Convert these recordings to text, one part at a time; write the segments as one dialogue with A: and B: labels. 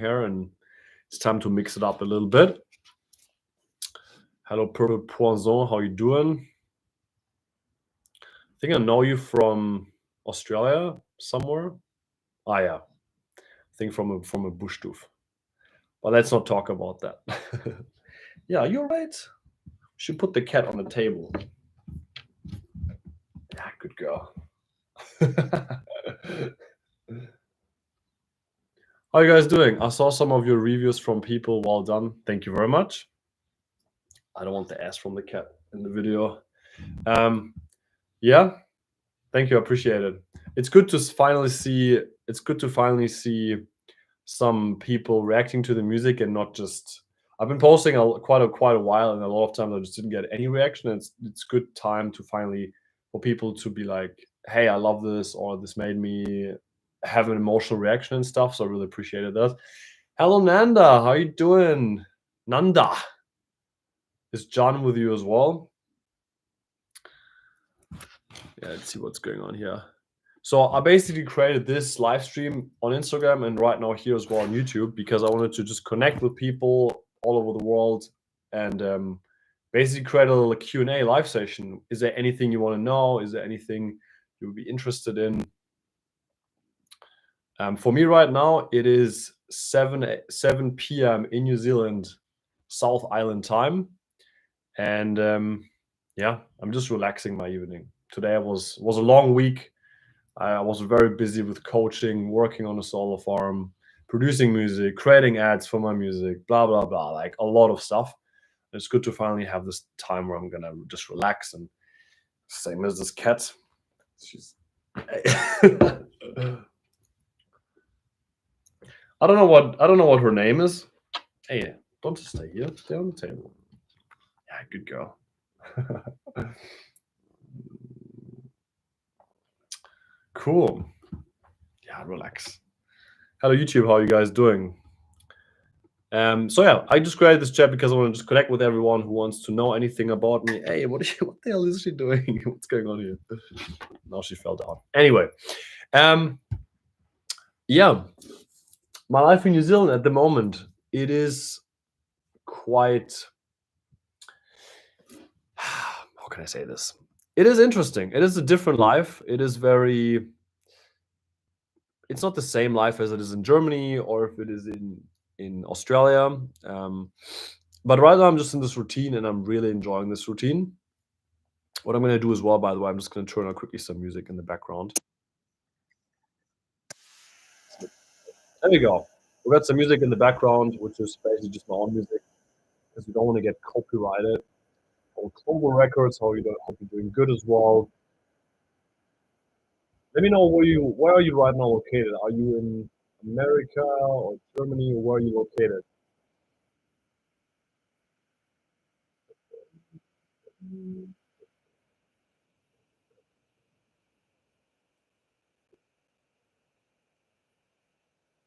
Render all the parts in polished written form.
A: here, and it's time to mix it up a little bit. Hello, Purple Poisson, how you doing? I think I know you from Australia somewhere. Ah, yeah, I think from a Bushtuff. But let's not talk about that. Yeah, you're right. Should put the cat on the table. Yeah, good girl. How you guys doing? I saw some of your reviews from people. Well done. Thank you very much. I don't want the ass from the cat in the video. Yeah, thank you. I appreciate it. It's good to finally see. It's good to finally see some people reacting to the music and not just. I've been posting quite a while, and a lot of times I just didn't get any reaction. It's good time to finally for people to be like, "Hey, I love this," or "This made me have an emotional reaction and stuff." So I really appreciated that. Hello, Nanda. How you doing, Nanda? Is John with you as well? Yeah, let's see what's going on here. So I basically created this live stream on Instagram and right now here as well on YouTube because I wanted to just connect with people all over the world and basically create a little Q&A live session. Is there anything you want to know? Is there anything you would be interested in? For me right now, it is 7 p.m. in New Zealand, South Island time. And yeah, I'm just relaxing my evening. Today was a long week. I was very busy with coaching, working on a solar farm, producing music, creating ads for my music, blah blah blah, like a lot of stuff. It's good to finally have this time where I'm gonna just relax and same as this cat. She's I don't know what her name is. Hey, don't just stay here. Stay on the table. Yeah, good girl. Cool. Yeah, relax. Hello YouTube, how are you guys doing? So yeah, I just created this chat because I want to just connect with everyone who wants to know anything about me. Hey, what the hell is she doing? What's going on here? Now she fell down. Anyway, yeah, my life in New Zealand at the moment, it is quite how can I say this? It is interesting. It is a different life. It is very it's not the same life as it is in Germany or if it is in Australia. But right now I'm just in this routine and I'm really enjoying this routine. What I'm going to do as well, by the way, I'm just going to turn on quickly some music in the background. There we go. We got some music in the background, which is basically just my own music because we don't want to get copyrighted. On Global Records, hope you're doing good as well. Let me know where are you right now located? Are you in America or Germany? Or where are you located?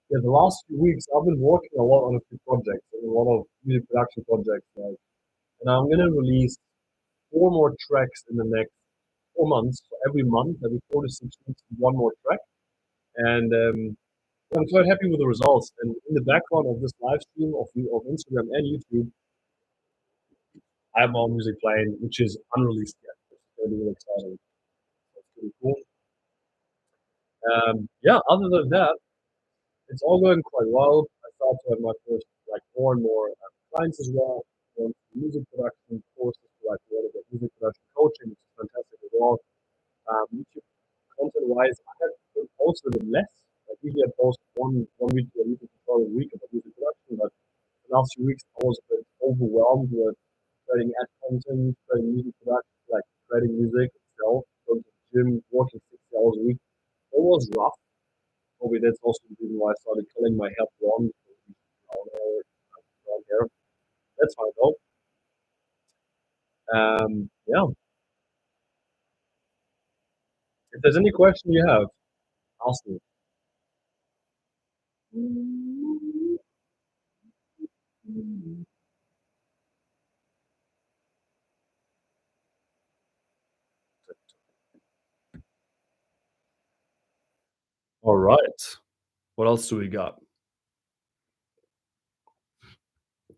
A: Yeah, the last few weeks I've been working a lot on a few projects, and a lot of music production projects, right? And I'm gonna release 4 more tracks in the next 4 months. So every month, every 4 to 6 weeks, one more track. And I'm quite happy with the results. And in the background of this live stream of Instagram and YouTube, I have my own music playing, which is unreleased yet. It's really, really exciting. That's pretty cool. Yeah, other than that, it's all going quite well. I start to have my first, like, more and more clients as well. On music production courses, like a lot of the music production coaching, which is fantastic as well. YouTube content-wise, I have posted it less. Like usually I post one week or a tutorial a week about music production, but the last few weeks I was a bit overwhelmed with creating ad content, creating music production, like creating music itself, going to the gym, working 60 hours a week. It was rough. Probably that's also the reason why I started cutting my hair blonde. Brown hair, brown hair. That's fine though. Yeah. If there's any question you have, ask me. All right. What else do we got?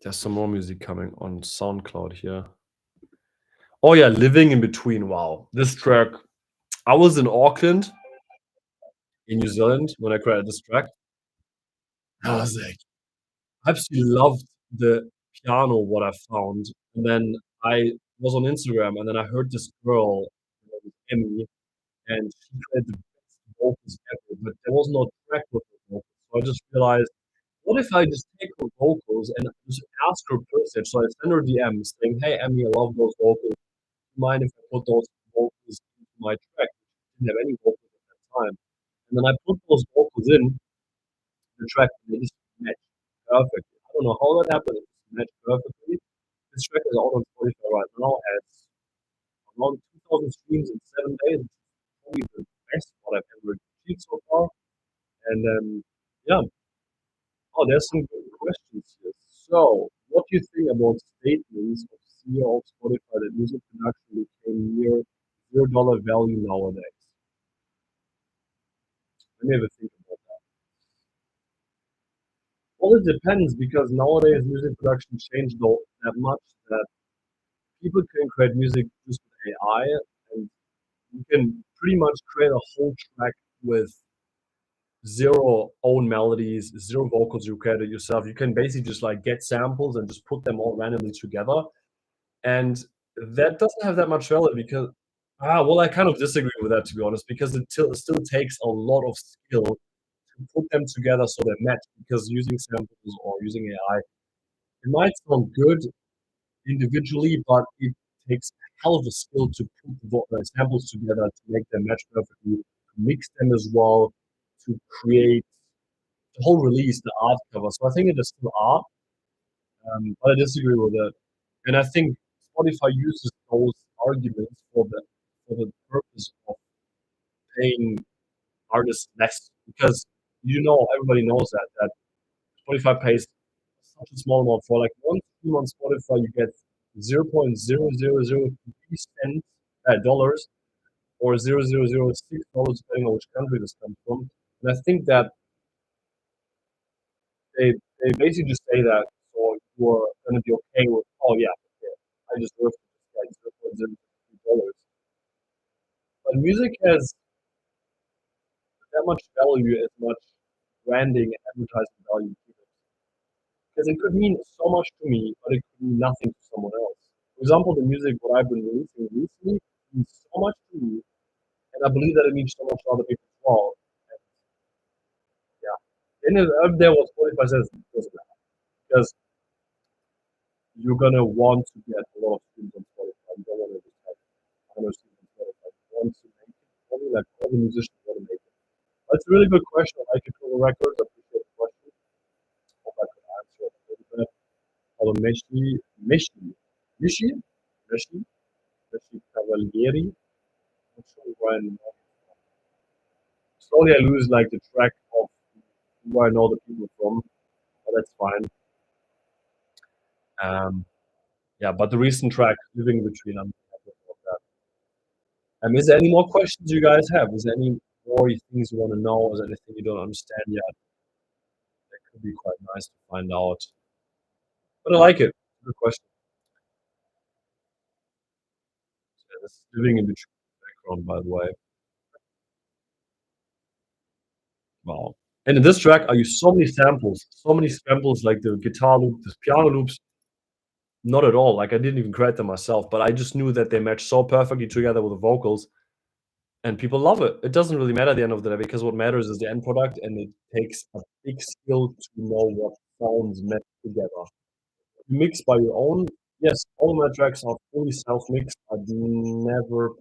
A: There's some more music coming on SoundCloud here. Oh yeah, Living in Between. Wow, this track. I was in Auckland in New Zealand when I created this track. I was like, I absolutely loved the piano, what I found. And then I was on Instagram and then I heard this girl, Emmy, and she created the best vocals ever, but there was no track with her vocals. So I just realized, what if I just take her vocals and just ask her personally? So I send her DM saying, "Hey Emmy, I love those vocals. Do you mind if I put those vocals into my track?" She didn't have any vocals at that time. And then I put those vocals in the track and they just matched perfectly. I don't know how that happened, it just matched perfectly. This track is out on Spotify right now, has around 2,000 streams in 7 days. It's probably the best what I've ever achieved so far. And yeah, oh, there's some good questions here. So, what do you think about statements of CEO of Spotify that music production became near $0 value nowadays? Let me have a think about that. Well, it depends because nowadays music production changed that much that people can create music just with AI, and you can pretty much create a whole track with zero own melodies, zero vocals you created yourself. You can basically just like get samples and just put them all randomly together. And that doesn't have that much value because well, I kind of disagree with that to be honest, because it still takes a lot of skill to put them together so they match. Because using samples or using AI, it might sound good individually, but it takes a hell of a skill to put the samples together to make them match perfectly, to mix them as well, to create the whole release, the art cover. So I think it is still art, but I disagree with it. And I think Spotify uses those arguments for the purpose of paying artists less because everybody knows that Spotify pays such a small amount for like one stream on Spotify you get 0.0003 cents dollars or $0.006 depending on which country this comes from. And I think that they basically just say that so you're gonna be okay with yeah, okay, I just worked like $0.03. But music has that much value as much branding and advertising value to it. Because it could mean so much to me, but it could mean nothing to someone else. For example, the music what I've been releasing recently means so much to me, and I believe that it means so much to other people as well. And yeah, then up there what Spotify says doesn't matter because you're gonna want to get a lot of streams on Spotify. You don't want to just have 100 streams on Spotify. You want to make it. Probably like all the musicians want to make it. That's a really good question. I like your cover records. I appreciate the question. Hope I could answer it a little bit. Although Mishi, Mishi Cavalieri. Not sure where I know. Slowly I lose like the track of who I know the people from, but that's fine. Um, yeah, but the recent track, Living Between, I'm happy about that. Is there any more questions you guys have? Is there any more things you want to know? Is there anything you don't understand yet? That could be quite nice to find out. But I like it. Good question. Yeah, this is Living in Between background, by the way. Wow. And in this track, I use so many samples like the guitar loop, the piano loops. Not at all. Like I didn't even create them myself, but I just knew that they match so perfectly together with the vocals, and people love it. It doesn't really matter at the end of the day because what matters is the end product, and it takes a big skill to know what sounds match together. You mix by your own. Yes, all of my tracks are fully self-mixed. I never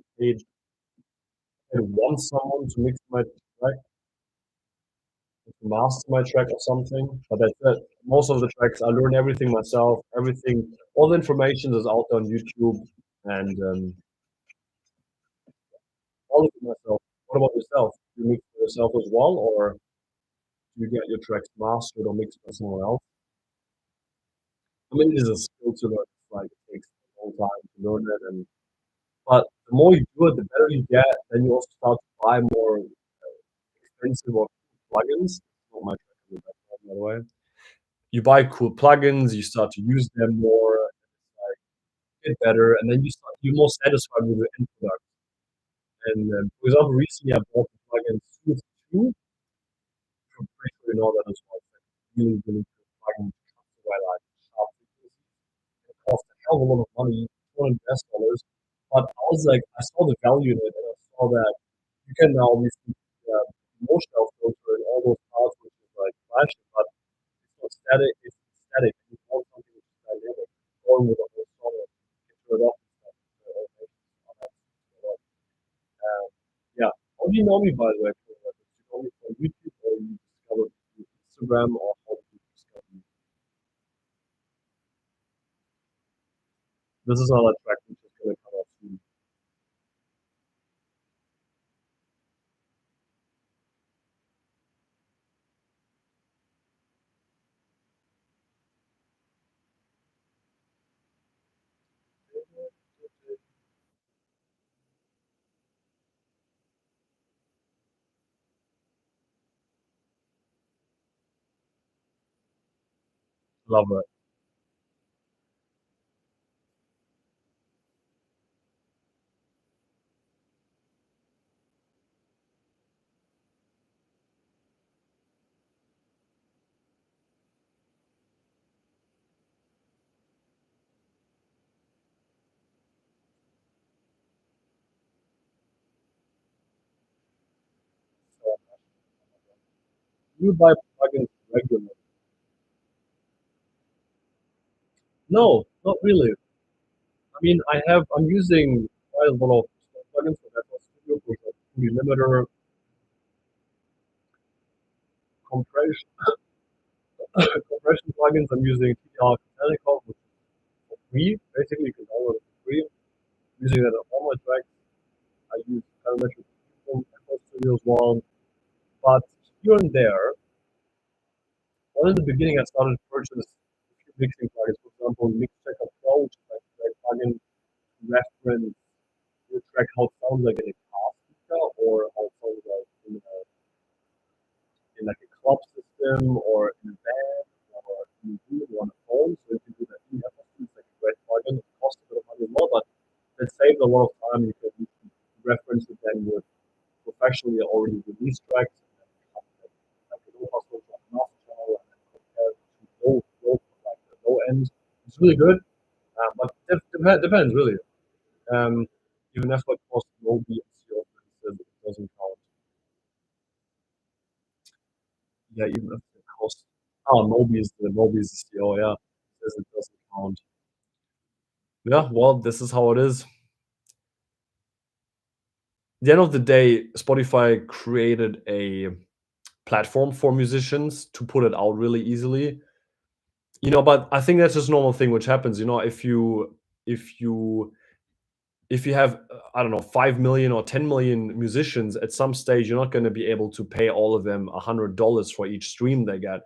A: want someone to mix my track, to master my track or something. But that's it. Most of the tracks, I learn everything myself. Everything, all the information is out there on YouTube, and all of it myself. What about yourself? Do you mix for yourself as well, or do you get your tracks mastered or mixed by someone else? I mean, it is a skill to learn. It's like it takes a long time to learn it, and but the more you do it, the better you get. Then you also start to buy more expensive or plugins. Not my track, by the way. you buy cool plugins, you start to use them more, like, get better, and then you're more satisfied with the end product. And, for example, recently I bought the plugin Soothe 2. I'm pretty sure you know that as well. It's like a really, really good plugin to cut away, like, sharp frequencies. It cost a hell of a lot of money, $200 US, but I was like, I saw the value in it, and I saw that you can now obviously, motion filter in all those parts, which is like flashing, but it's not static, it's static. You want something which is dynamic, going with the whole song and get rid of stuff, automations on that. So, um, yeah. How do you know me, by the way? Did you know me from YouTube, or you discovered me through Instagram, or how did you discover me? This is another track which is gonna come out soon. Love it. So, do you buy plugins regularly? No, not really. I mean, I'm using quite a lot of plugins for FL Studio, for example, 2D limiter, compression, compression plugins. I'm using TDR Catalytic, which is for free. Basically, you can download it for free. I'm using that on all my tracks. I use parametric from FL Studio as well. But here and there, well, in the beginning, I started to purchase a few mixing plugins. For example, MixChecker Pro, which is like a plugin to reference your track how it sounds like in a car speaker, or how it sounds like in like a club system, or in a band, or in a room, or on a phone. So you can do that in FL Studio. It's like a great plugin. It costs a bit of money as well, but it saves a lot of time. You can reference it then with professionally already released tracks, and then cut like a low pass filter on a master channel, and then compare it to like the low end. It's really good, but depends really. Um, Even if it costs no BSC, it doesn't count. Yeah, even if it costs, oh, Mobi is the CO, yeah, says it doesn't count. Yeah, well, this is how it is. At the end of the day, Spotify created a platform for musicians to put it out really easily. But I think that's just a normal thing which happens. If you if you have, I don't know, 5 million or 10 million musicians, at some stage you're not going to be able to pay all of them $100 for each stream they get.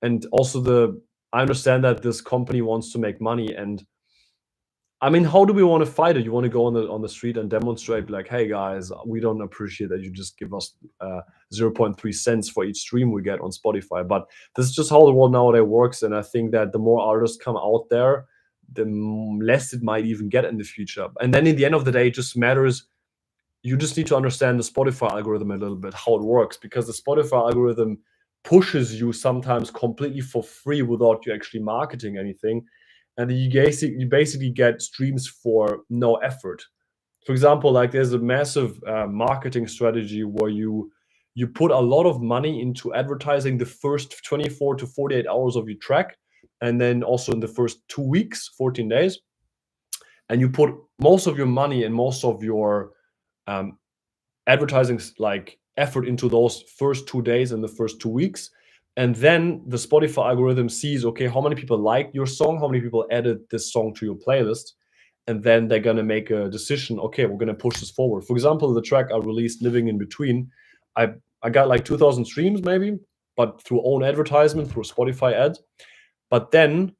A: And also, the I understand that this company wants to make money, and I mean, how do we want to fight it? You want to go on the street and demonstrate, like, hey guys, we don't appreciate that you just give us zero point 0.3 cents for each stream we get on Spotify. But this is just how the world nowadays works, and I think that the more artists come out there, the less it might even get in the future. And then in the end of the day, it just matters. You just need to understand the Spotify algorithm a little bit, how it works, because the Spotify algorithm pushes you sometimes completely for free without you actually marketing anything, and you basically get streams for no effort. For example, like, there's a massive marketing strategy where you put a lot of money into advertising the first 24 to 48 hours of your track, and then also in the first 2 weeks, 14 days, and you put most of your money and most of your um, advertising like effort into those first 2 days and the first 2 weeks. And then the Spotify algorithm sees, okay, how many people like your song, how many people added this song to your playlist, and then they're gonna make a decision. Okay, we're gonna push this forward. For example, the track I released, "Living in Between," I got like 2,000 streams maybe, but through own advertisement, through Spotify ads. But then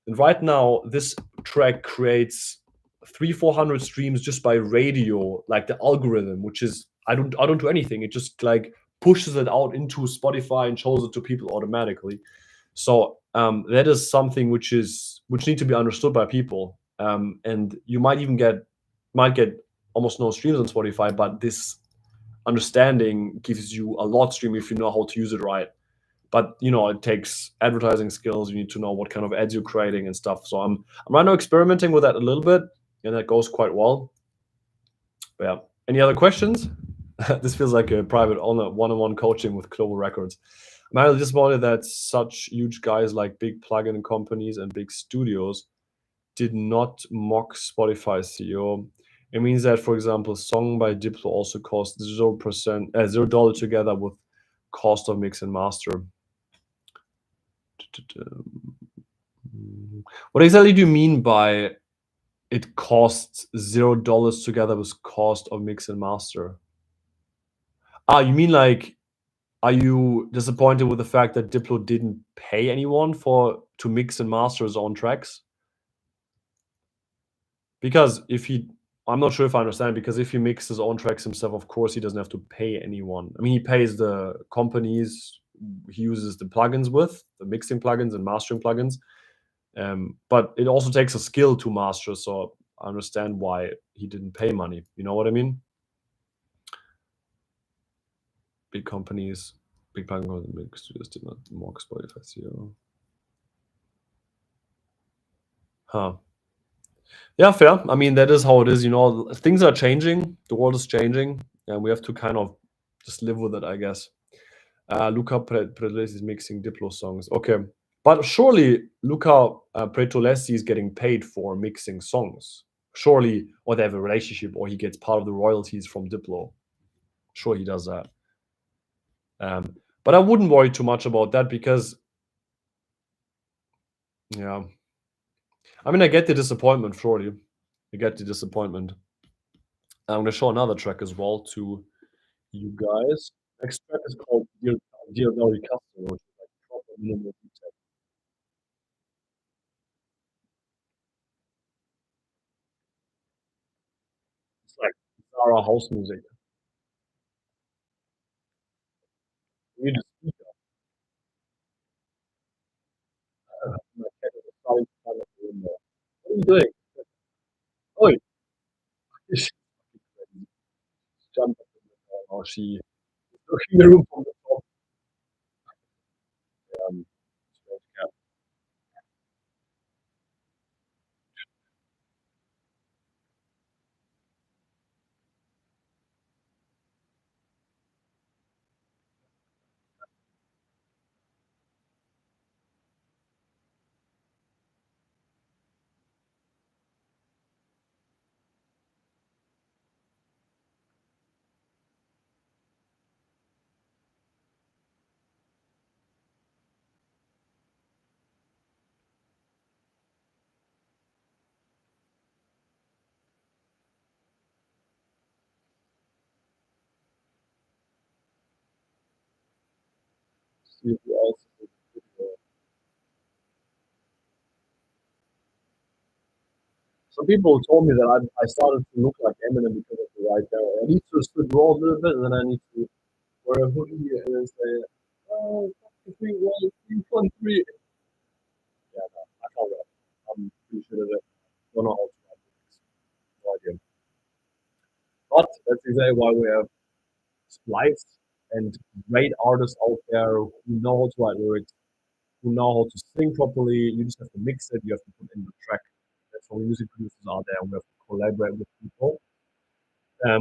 A: right now, this track creates 300-400 streams just by radio, like the algorithm, which is, I don't do anything. It just like pushes it out into Spotify and shows it to people automatically. So that is something which need to be understood by people. And you might get almost no streams on Spotify, but this understanding gives you a lot stream if you know how to use it right. But it takes advertising skills. You need to know what kind of ads you're creating and stuff. So I'm right now experimenting with that a little bit, and that goes quite well. But yeah. Any other questions? This feels like a private one-on-one coaching with Global Records. I'm highly disappointed that such huge guys like big plugin companies and big studios did not mock Spotify's CEO. It means that, for example, song by Diplo also cost 0%, $0 together with cost of mix and master. What exactly do you mean by it costs $0 together with cost of mix and master? You mean like, are you disappointed with the fact that Diplo didn't pay anyone to mix and master his own tracks? Because I'm not sure if I understand. Because if he mixes his own tracks himself, of course he doesn't have to pay anyone. I mean, he pays the companies he uses the plugins with, the mixing plugins and mastering plugins. But it also takes a skill to master, so I understand why he didn't pay money. You know what I mean? Big companies, big plugin companies, big studios did not mock Spotify CEO. Huh. Yeah, fair. I mean, that is how it is. Things are changing. The world is changing, and we have to kind of just live with it, I guess. Luca Predolesi is mixing Diplo songs. Okay, but surely Luca Predolesi is getting paid for mixing songs. Surely, or they have a relationship, or he gets part of the royalties from Diplo. Sure, he does that. But I wouldn't worry too much about that because, yeah, I mean, I get the disappointment, surely. I get the disappointment. I'm going to show another track as well to you guys. Next track is called Dear Very Customer, which is like proper minimal detail. It's like Zara house music. You need a speaker. My cat is starting to climb up the window. What are you doing? Oh, she jumped up the window. Now she is looking the room from the top. Um, strange cat. See if you also see the video. Some people told me that I started to look like Eminem because of the white hair. I need to just draw a little bit, and then I need to wear a hoodie and then say, "Oh, 3, 1, 3, 1, 3." Yeah, no, I can't rap. I'm pretty sure that I don't know how to rap. No idea. But that's exactly why we have Splice and great artists out there who know how to write lyrics, who know how to sing properly. You just have to mix it. You have to put in the track. That's why music producers are there. We have to collaborate with people,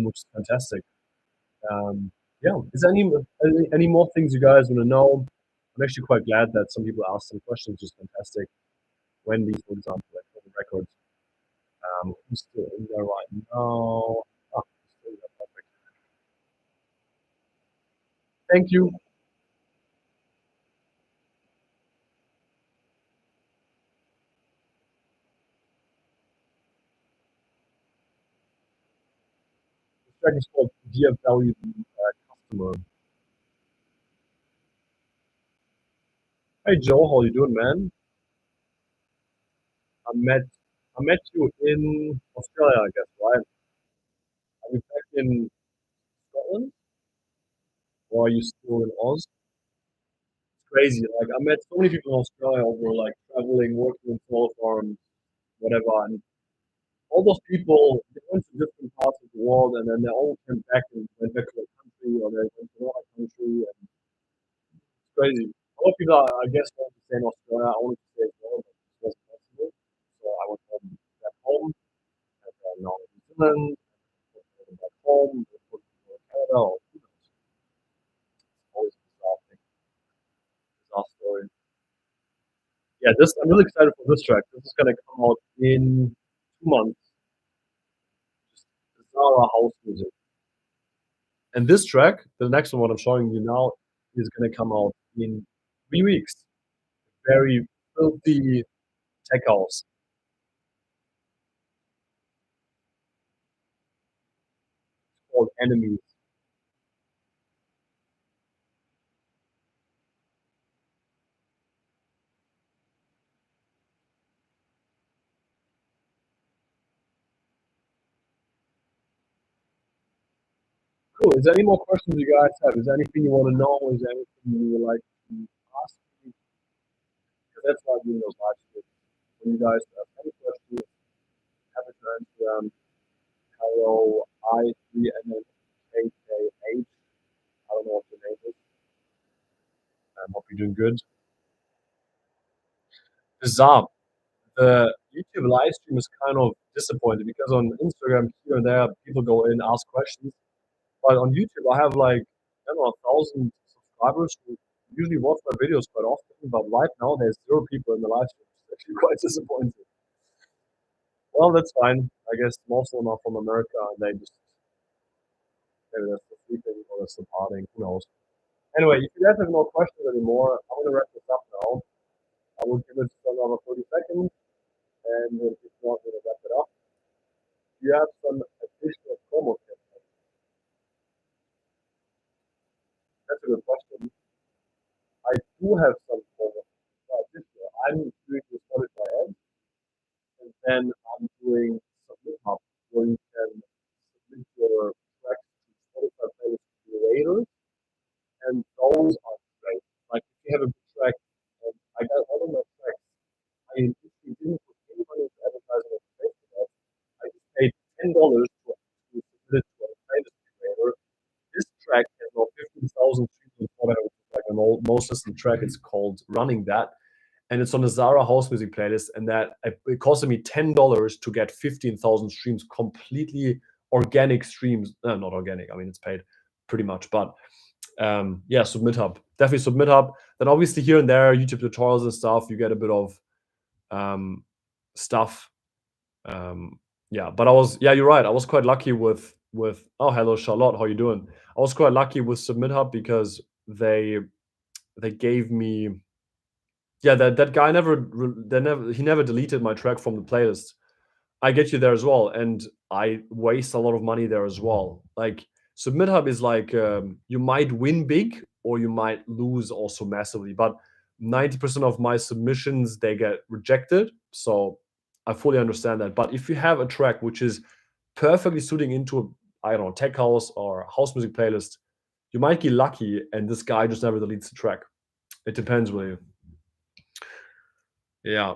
A: which is fantastic. Um, yeah. Is there any more things you guys want to know? I'm actually quite glad that some people asked some questions. Just fantastic. Wendy, for example, at Total Records. Who's still in there right now? Ah, he's still there. Perfect. Thank you. This track is called Dear Valued Customer. Hey Joe, how you doing, man? I met I met you in Australia, I guess, right? Are you back in Scotland or are you still in Oz? crazy. Like I met so many people in Australia who were like traveling, working in solar farms, whatever, and all those people they went to different parts of the world, and then they all came back and went back to their country, or they went to another country, and it's crazy. A lot of people, I guess, want to stay in Australia. I wanted to stay as well, but it wasn't possible. So I went home back home, and then now in New Zealand, and back home, and Canada, or who knows. It's always a bizarre thing, bizarre story. Yeah, this I'm really excited for this track. This is gonna come out in 2 months. Zara house music. And this track, the next one, what I'm showing you now, is gonna come out in 3 weeks. Very filthy tech house called Enemies. Cool. Is there any more questions you guys have? Is there anything you want to know? Is there anything you would like to ask me? Because that's why I'm doing those live streams. When you guys have any questions, happy to answer them. Hello, I3NNKKH. I don't know what your name is. I hope you're doing good. Bizarre. The YouTube live stream is kind of disappointed because on Instagram here and there people go in ask questions, but on YouTube I have like I don't know 1,000 subscribers who usually watch my videos quite often, but right now there's 0 people in the live stream. It's actually quite disappointing. Well, that's fine. I guess most of them are from America and they just maybe they're still sleeping or they're still partying. Who knows? Anyway, if you guys have no questions anymore, I'm gonna wrap this up now. I will give it another 30 seconds, and if you want me to wrap it up, you have some additional promo tips. That's a good question. I do have some promo additional. I'm doing the Spotify ads, and then I'm doing Submit Hub, where you can submit your tracks to Spotify playlist curators, and those are great. Like if you have a good track, and I got all of my tracks. I initially didn't put any money into advertising or Facebook ads. I just paid $10 to submit it to a playlist curator. This track has now 15,000 streams on Spotify, which is like a most listened track. It's called Running That. And it's on the Zara house music playlist. And that it costed me $10 to get 15,000 streams, completely organic streams. Not organic, I mean, it's paid pretty much. But yeah, Submit Hub. Definitely Submit Hub. Then obviously here and there, YouTube tutorials and stuff, you get a bit of stuff. Yeah, but yeah, you're right. I was quite lucky with oh, hello Charlotte, how you doing? I was quite lucky with Submit Hub because they gave me yeah, that guy he never deleted my track from the playlist. I get you there as well, and I waste a lot of money there as well. Like Submit Hub is like you might win big or you might lose also massively, but 90% of my submissions they get rejected. So I fully understand that. But if you have a track which is perfectly suiting into I don't know tech house or house music playlist, you might get lucky, and this guy just never deletes the track. It depends really. Yeah.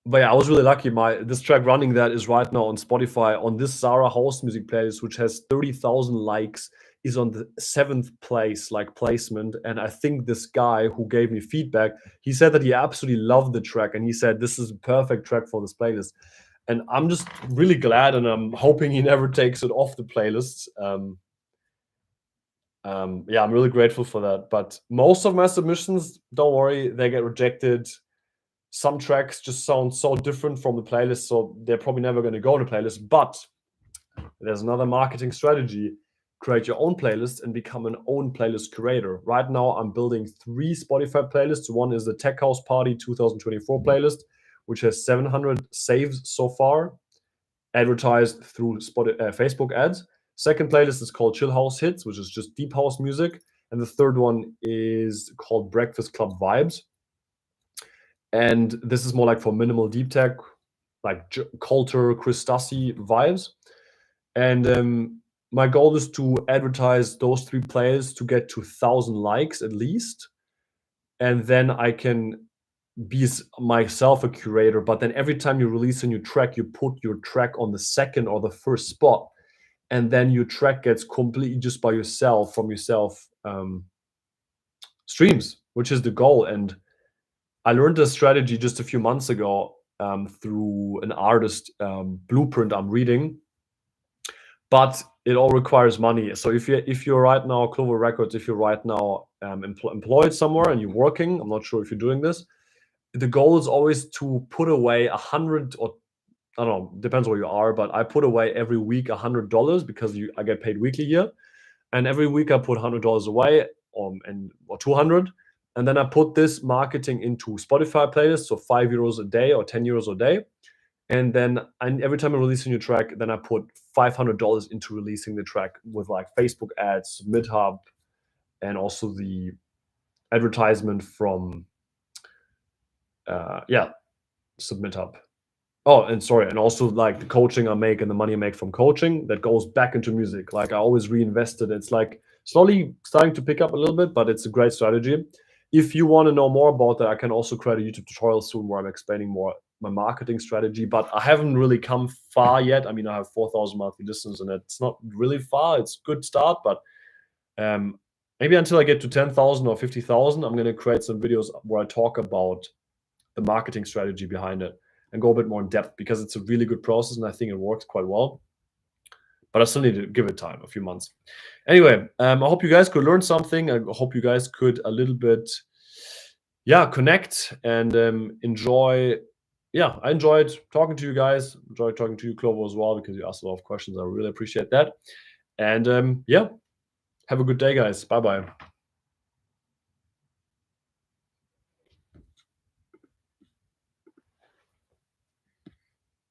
A: But yeah, I was really lucky. This track Running That is right now on Spotify on this Zara house music playlist, which has 30,000 likes, is on the 7th place like placement. And I think this guy who gave me feedback, he said that he absolutely loved the track, and he said this is a perfect track for this playlist. And I'm just really glad, and I'm hoping he never takes it off the playlist. Yeah, I'm really grateful for that. But most of my submissions, don't worry, they get rejected. Some tracks just sound so different from the playlist, so they're probably never going to go on the playlist. But there's another marketing strategy: create your own playlist and become an own playlist curator. Right now, I'm building 3 Spotify playlists. One is the Tech House Party 2024 playlist, which has 700 saves so far, advertised through Facebook ads. Second playlist is called Chill House Hits, which is just deep house music. And the third one is called Breakfast Club Vibes. And this is more like for minimal deep tech, like Coulter, Chris Stassi vibes. And my goal is to advertise those 3 players to get to 1,000 likes at least. and then I can be myself a curator. But then every time you release a new track, you put your track on the second or the first spot, and then your track gets completely just by yourself from yourself streams, which is the goal. And I learned this strategy just a few months ago through an artist blueprint I'm reading, but it all requires money. So if you're right now Clover Records, if you're right now employed somewhere and you're working, I'm not sure if you're doing this. The goal is always to put away 100, or I don't know, depends where you are, but I put away every week $100 because I get paid weekly here, and every week I put $100 away, or 200, and then I put this marketing into Spotify playlists, so €5 a day or €10 a day, and then every time I release a new track, then I put $500 into releasing the track with like Facebook ads, SubmitHub, and also the advertisement from SubmitHub. Oh, and sorry, and also like the coaching I make and the money I make from coaching that goes back into music. Like I always reinvest it. It's like slowly starting to pick up a little bit, but it's a great strategy. If you want to know more about that, I can also create a YouTube tutorial soon where I'm explaining more my marketing strategy, but I haven't really come far yet. I mean, I have 4,000 monthly listeners and it's not really far. It's a good start, but maybe until I get to 10,000 or 50,000, I'm going to create some videos where I talk about the marketing strategy behind it and go a bit more in depth, because it's a really good process and I think it works quite well. But I still need to give it time, a few months. Anyway, I hope you guys could learn something. I hope you guys could a little bit, connect and enjoy. Yeah, I enjoyed talking to you guys. Enjoyed talking to you, Clover, as well, because you asked a lot of questions. I really appreciate that. And have a good day, guys. Bye-bye.